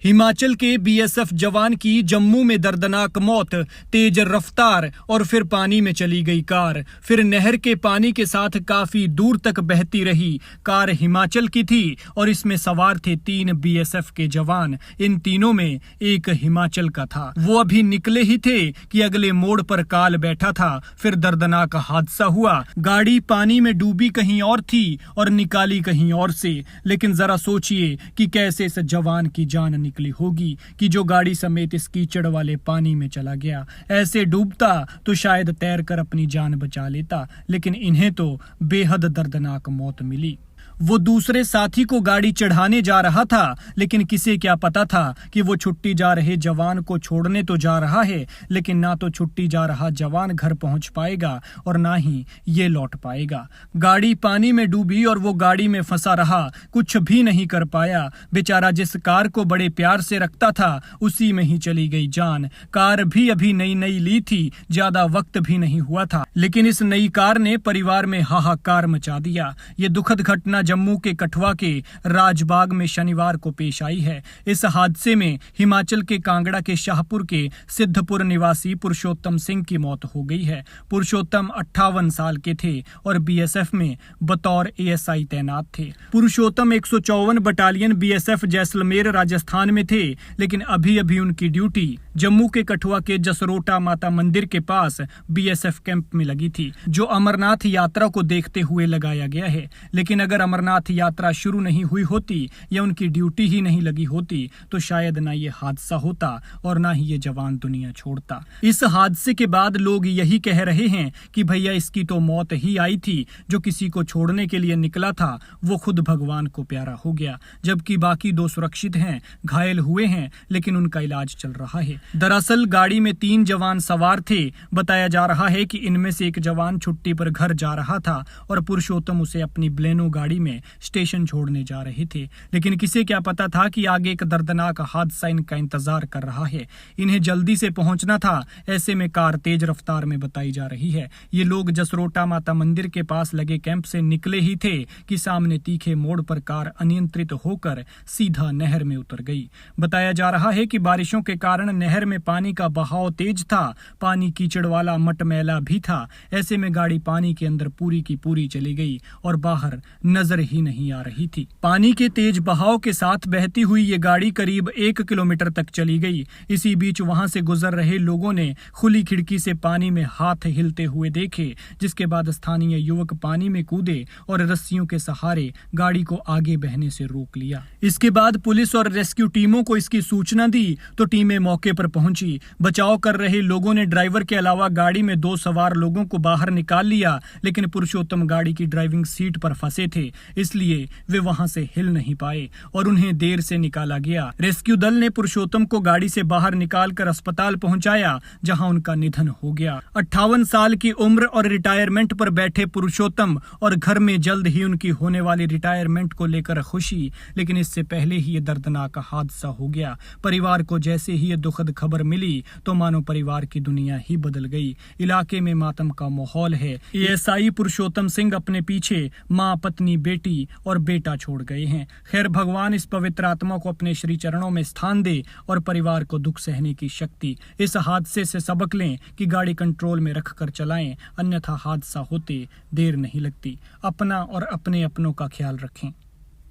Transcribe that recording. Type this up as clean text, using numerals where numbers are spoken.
हिमाचल के बीएसएफ जवान की जम्मू में दर्दनाक मौत, तेज रफ्तार और फिर पानी में चली गई कार। फिर नहर के पानी के साथ काफी दूर तक बहती रही। कार हिमाचल की थी और इसमें सवार थे 3 बीएसएफ के जवान। इन तीनों में एक हिमाचल का था। वो अभी निकले ही थे कि अगले मोड़ पर काल बैठा था। फिर दर्दनाक हादसा हुआ। गाड़ी पानी में डूबी कहीं और थी और निकाली कहीं और से। लेकिन जरा सोचिए कि कैसे इस जवान की जान निकली होगी कि जो गाड़ी समेत इस कीचड़ वाले पानी में चला गया। ऐसे डूबता तो शायद तैरकर अपनी जान बचा लेता, लेकिन इन्हें तो बेहद दर्दनाक मौत मिली। वो दूसरे साथी को गाड़ी चढ़ाने जा रहा था, लेकिन किसे क्या पता था कि वो छुट्टी जा रहे जवान को छोड़ने तो जा रहा है, लेकिन ना तो छुट्टी जा रहा जवान घर पहुंच पाएगा और ना ही ये लौट पाएगा। गाड़ी पानी में डूबी और वो गाड़ी में फंसा रहा, कुछ भी नहीं कर पाया। बेचारा जिस कार को बड़े प्यार से रखता था उसी में ही चली गई जान। कार भी अभी नई नई ली थी, ज्यादा वक्त भी नहीं हुआ था, लेकिन इस नई कार ने परिवार में हाहाकार मचा दिया। ये दुखद घटना जम्मू के कठुआ के राजबाग में शनिवार को पेश आई है। इस हादसे में हिमाचल के कांगड़ा के शाहपुर के सिद्धपुर निवासी पुरुषोत्तम सिंह की मौत हो गई है। पुरुषोत्तम 58 साल के थे और बीएसएफ में बतौर एएसआई तैनात थे। पुरुषोत्तम 154 बटालियन बीएसएफ जैसलमेर राजस्थान में थे, लेकिन अभी अभी उनकी ड्यूटी जम्मू के कठुआ के जसरोटा माता मंदिर के पास बीएसएफ कैंप में लगी थी, जो अमरनाथ यात्रा को देखते हुए लगाया गया है। लेकिन अगर अमरनाथ यात्रा शुरू नहीं हुई होती या उनकी ड्यूटी ही नहीं लगी होती तो शायद ना ये हादसा होता और ना ही ये जवान दुनिया छोड़ता। इस हादसे के बाद लोग यही कह रहे हैं कि भैया इसकी तो मौत ही आई थी, जो किसी को छोड़ने के लिए निकला था वो खुद भगवान को प्यारा हो गया, जबकि बाकी 2 सुरक्षित हैं, घायल हुए हैं, लेकिन उनका इलाज चल रहा है। दरअसल गाड़ी में 3 जवान सवार थे। बताया जा रहा है कि इनमें से एक जवान छुट्टी पर घर जा रहा था और पुरुषोत्तम उसे अपनी ब्लेनो गाड़ी में स्टेशन छोड़ने जा रहे थे, लेकिन किसे क्या पता था कि आगे एक दर्दनाक हादसा इनका इंतजार कर रहा है। इन्हें जल्दी से पहुंचना था। ऐसे में कार तेज रफ्तार में बताई जा रही है। ये लोग जसरोटा माता मंदिर के पास लगे कैंप से निकले ही थे कि सामने तीखे मोड़ पर कार अनियंत्रित होकर सीधा नहर में उतर गई। बताया जा रहा है कि बारिशों के कारण नहर में पानी का बहाव तेज था। पानी कीचड़ वाला मटमैला भी था। ऐसे में गाड़ी पानी के अंदर पूरी की पूरी चली गई और बाहर नजर ही नहीं आ रही थी। पानी के तेज बहाव के साथ बहती हुई ये गाड़ी करीब 1 किलोमीटर तक चली गई। इसी बीच वहां से गुजर रहे लोगों ने खुली खिड़की से पानी में हाथ हिलते हुए देखे, जिसके बाद स्थानीय युवक पानी में कूदे और रस्सियों के सहारे गाड़ी को आगे बहने से रोक लिया। इसके बाद पुलिस और रेस्क्यू टीमों को इसकी सूचना दी तो टीमें मौके पर पहुंची। बचाव कर रहे लोगों ने ड्राइवर के अलावा गाड़ी में 2 सवार लोगों को बाहर निकाल लिया, लेकिन पुरुषोत्तम गाड़ी की ड्राइविंग सीट पर फंसे थे, इसलिए वे वहां से हिल नहीं पाए और उन्हें देर से निकाला गया। रेस्क्यू दल ने पुरुषोत्तम को गाड़ी से बाहर निकालकर अस्पताल पहुंचाया, जहां उनका निधन हो गया। 58 साल की उम्र और रिटायरमेंट पर बैठे पुरुषोत्तम और घर में जल्द ही उनकी होने वाली रिटायरमेंट को लेकर खुशी, लेकिन इससे पहले ही ये दर्दनाक हादसा हो गया। परिवार को जैसे ही ये दुखद खबर मिली तो मानो परिवार की दुनिया ही बदल गई। इलाके में मातम का माहौल है। एएसआई पुरुषोत्तम सिंह अपने पीछे मां, पत्नी, बेटी और बेटा छोड़ गए हैं। खैर, भगवान इस पवित्र आत्मा को अपने श्री चरणों में स्थान दे और परिवार को दुख सहने की शक्ति। इस हादसे से सबक लें कि गाड़ी कंट्रोल में रखकर चलाएं, अन्यथा हादसा होते देर नहीं लगती। अपना और अपने अपनों का ख्याल रखें।